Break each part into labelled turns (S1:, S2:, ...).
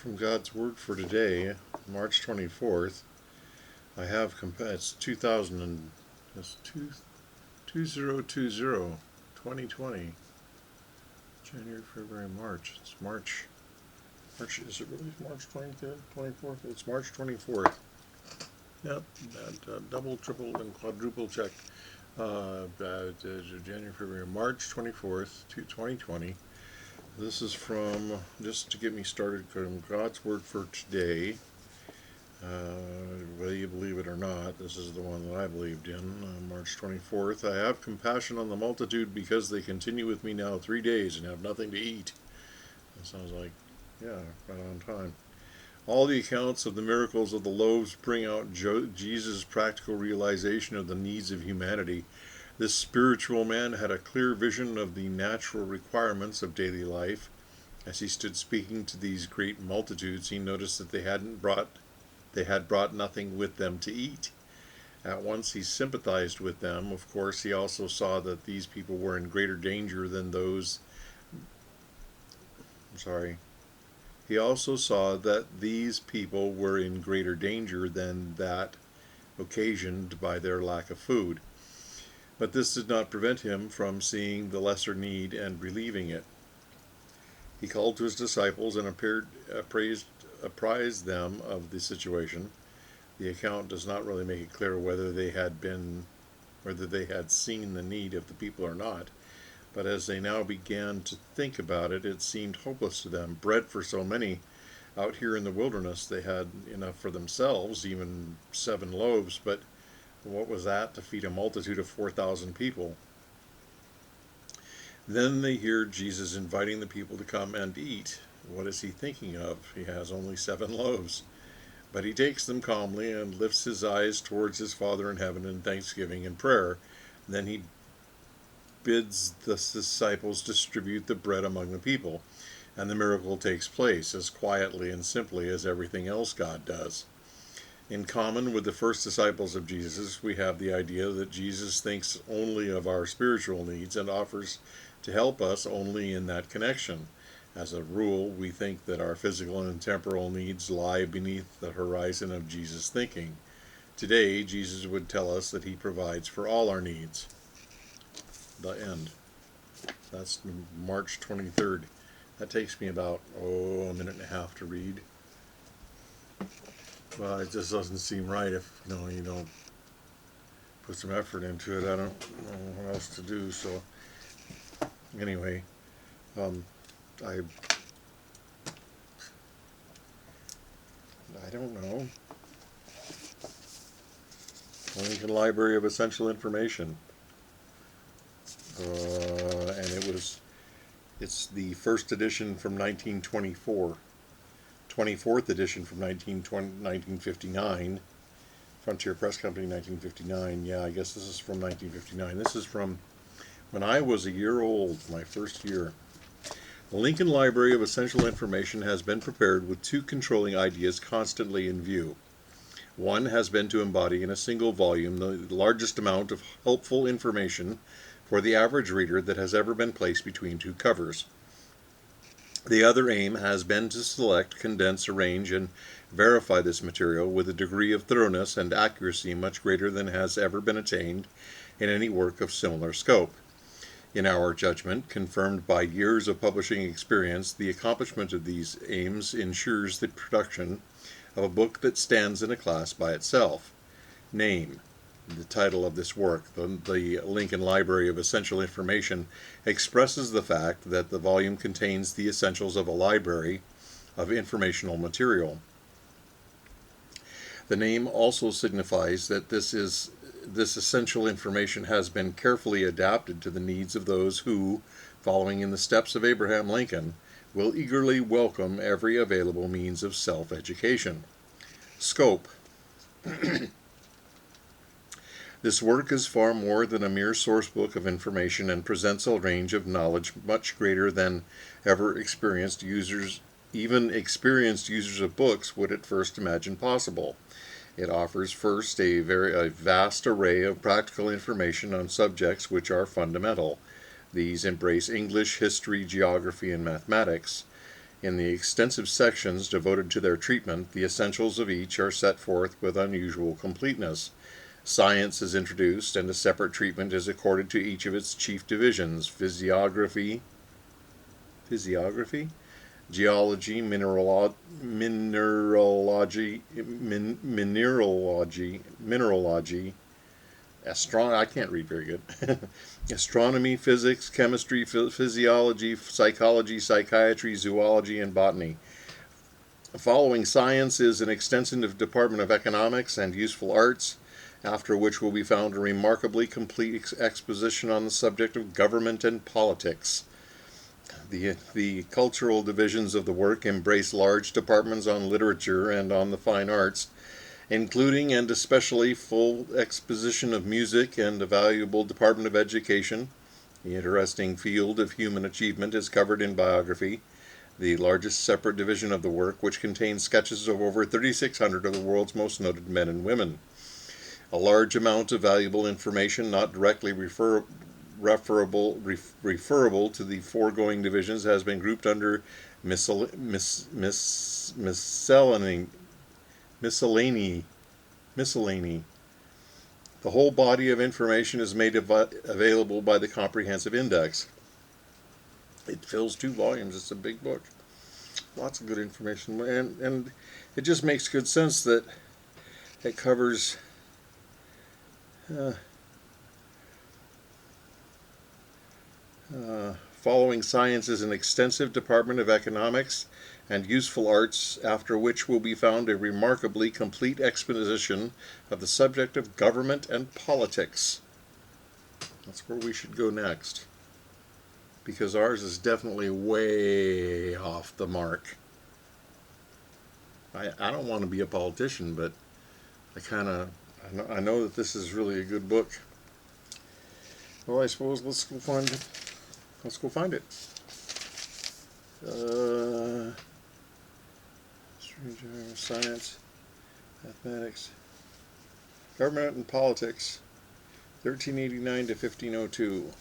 S1: from God's Word for today, March 24th. I have, it's 2000 and, it's 2020, 2020, January, February, March. It's March, is it really March 23rd, 24th? It's March 24th. Yep, double, triple, and quadruple check. January, February, March 24th, 2020. This is from, just to get me started, from God's Word for today. Whether you believe it or not, this is the one that I believed in, March 24th. I have compassion on the multitude because they continue with me now 3 days and have nothing to eat. That sounds like, yeah, right on time. All the accounts of the miracles of the loaves bring out Jesus' practical realization of the needs of humanity. This spiritual man had a clear vision of the natural requirements of daily life. As he stood speaking to these great multitudes, he noticed that they had brought nothing with them to eat. At once he sympathized with them. Of course, he also saw that these people were in greater danger than those. He also saw that these people were in greater danger than that occasioned by their lack of food. But this did not prevent him from seeing the lesser need and relieving it. He called to his disciples and apprised them of the situation. The account does not really make it clear whether they had seen the need of the people or not. But as they now began to think about it, it seemed hopeless to them. Bread for so many. Out here in the wilderness, they had enough for themselves, even 7 loaves, but what was that to feed a multitude of 4,000 people? Then they hear Jesus inviting the people to come and eat. What is he thinking of? He has only 7 loaves. But he takes them calmly and lifts his eyes towards his Father in heaven in thanksgiving and prayer. Then he bids the disciples distribute the bread among the people. And the miracle takes place as quietly and simply as everything else God does. In common with the first disciples of Jesus, we have the idea that Jesus thinks only of our spiritual needs and offers to help us only in that connection. As a rule, we think that our physical and temporal needs lie beneath the horizon of Jesus' thinking. Today, Jesus would tell us that he provides for all our needs. The end. That's March 23rd. That takes me about, a minute and a half to read. Well, it just doesn't seem right if you don't put some effort into it. I don't know what else to do. So anyway, I don't know. Lincoln Library of Essential Information, and it's the first edition from 1924. 24th edition from 1959, Frontier Press Company, 1959. Yeah, I guess this is from 1959. This is from when I was a year old, my first year. The Lincoln Library of Essential Information has been prepared with 2 controlling ideas constantly in view. One has been to embody in a single volume the largest amount of helpful information for the average reader that has ever been placed between 2 covers. The other aim has been to select, condense, arrange, and verify this material with a degree of thoroughness and accuracy much greater than has ever been attained in any work of similar scope. In our judgment, confirmed by years of publishing experience, the accomplishment of these aims ensures the production of a book that stands in a class by itself. Name. The title of this work, the Lincoln Library of Essential Information, expresses the fact that the volume contains the essentials of a library of informational material. The name also signifies that this essential information has been carefully adapted to the needs of those who, following in the steps of Abraham Lincoln, will eagerly welcome every available means of self-education. Scope. This work is far more than a mere sourcebook of information and presents a range of knowledge much greater than even experienced users of books would at first imagine possible. It offers first a vast array of practical information on subjects which are fundamental. These embrace English, history, geography, and mathematics. In the extensive sections devoted to their treatment, the essentials of each are set forth with unusual completeness. Science is introduced, and a separate treatment is accorded to each of its chief divisions: physiography, geology, mineralogy, I can't read very good. Astronomy, physics, chemistry, physiology, psychology, psychiatry, zoology, and botany. Following science is an extensive department of economics and useful arts, after which will be found a remarkably complete exposition on the subject of government and politics. The cultural divisions of the work embrace large departments on literature and on the fine arts, including and especially full exposition of music and a valuable department of education. The interesting field of human achievement is covered in biography, the largest separate division of the work, which contains sketches of over 3,600 of the world's most noted men and women. A large amount of valuable information not directly referable to the foregoing divisions has been grouped under miscellany. The whole body of information is made available by the comprehensive index. It fills 2 volumes. It's a big book. Lots of good information, and it just makes good sense that it covers following science is an extensive department of economics and useful arts, after which will be found a remarkably complete exposition of the subject of government and politics. That's where we should go next, because ours is definitely way off the mark. I don't want to be a politician, but I know that this is really a good book. Well, I suppose let's go find it. Science, mathematics, government and politics, 1389 to 1502.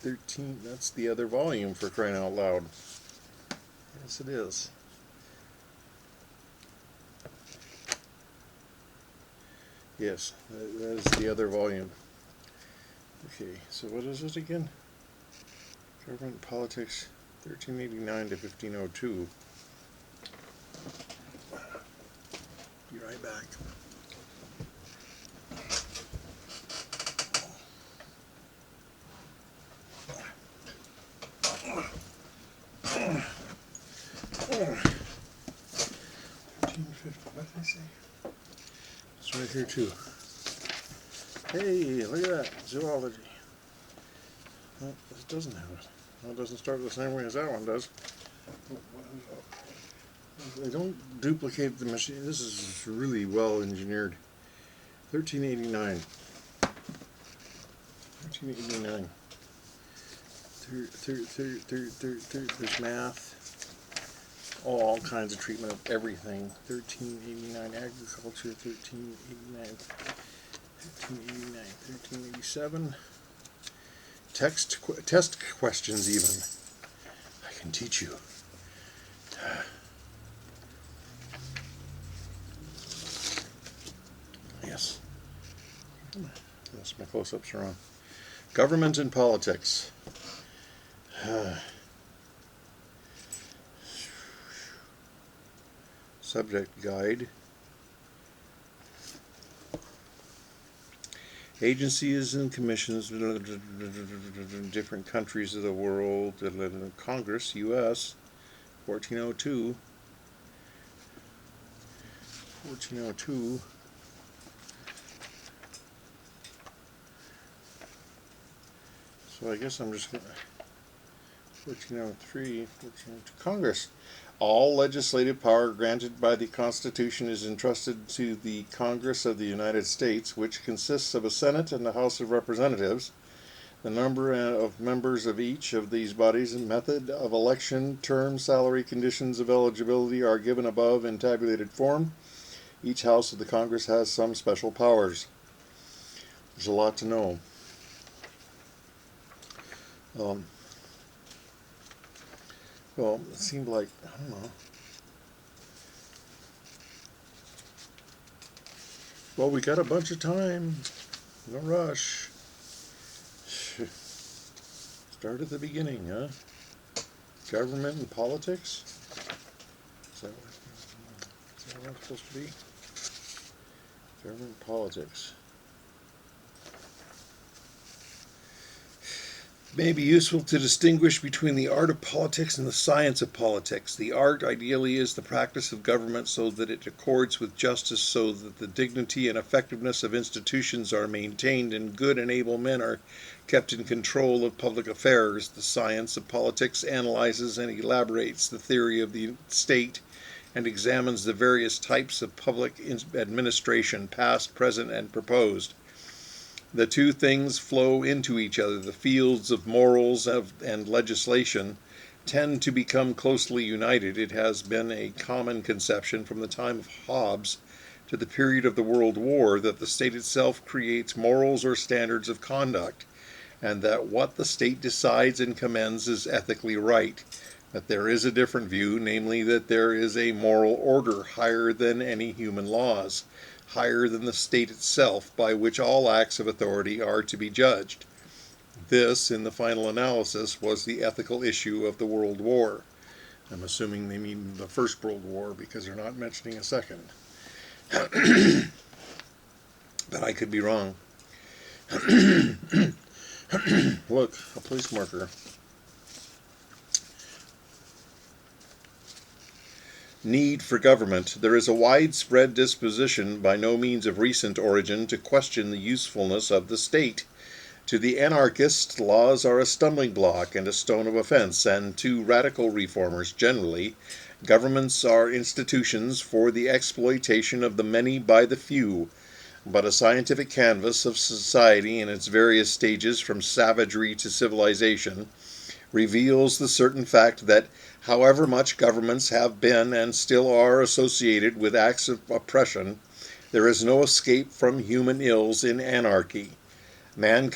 S1: 13, that's the other volume, for crying out loud. Yes, it is. Yes, that is the other volume. Okay, so what is it again? Government Politics, 1389 to 1502. Be right back. What did I say? It's right here too. Hey, look at that, zoology. Well, it doesn't have it. Well, it doesn't start the same way as that one does. They don't duplicate the machine. This is really well engineered. 1389. 1389. There's math. All kinds of treatment of everything. 1389 agriculture. 1389. 1387. Test questions even. I can teach you. Yes. Yes, my close-ups are on. Government and politics. Subject guide. Agencies and commissions in different countries of the world. Congress, U.S., 1402. 1402. So I guess I'm just going to 1403, 1402. Congress. All legislative power granted by the Constitution is entrusted to the Congress of the United States, which consists of a Senate and a House of Representatives. The number of members of each of these bodies and method of election, term, salary, conditions of eligibility are given above in tabulated form. Each house of the Congress has some special powers. There's a lot to know. Um, well, it seemed like, I don't know. Well, we got a bunch of time. No rush. Start at the beginning, huh? Government and politics? Is that what it's supposed to be? Government and politics. May be useful to distinguish between the art of politics and the science of politics. The art ideally is the practice of government so that it accords with justice, so that the dignity and effectiveness of institutions are maintained and good and able men are kept in control of public affairs. The science of politics analyzes and elaborates the theory of the state and examines the various types of public administration, past, present, and proposed. The two things flow into each other. The fields of morals and legislation tend to become closely united. It has been a common conception from the time of Hobbes to the period of the World War that the state itself creates morals or standards of conduct, and that what the state decides and commends is ethically right. But there is a different view, namely that there is a moral order higher than any human laws, higher than the state itself, by which all acts of authority are to be judged. This, in the final analysis, was the ethical issue of the World War. I'm assuming they mean the First World War because they're not mentioning a second. But I could be wrong. Look, a place marker. Need for government. There is a widespread disposition, by no means of recent origin, to question the usefulness of the state. To the anarchist, laws are a stumbling block and a stone of offense, and to radical reformers generally, governments are institutions for the exploitation of the many by the few. But a scientific canvass of society in its various stages from savagery to civilization reveals the certain fact that however much governments have been and still are associated with acts of oppression, there is no escape from human ills in anarchy. Mankind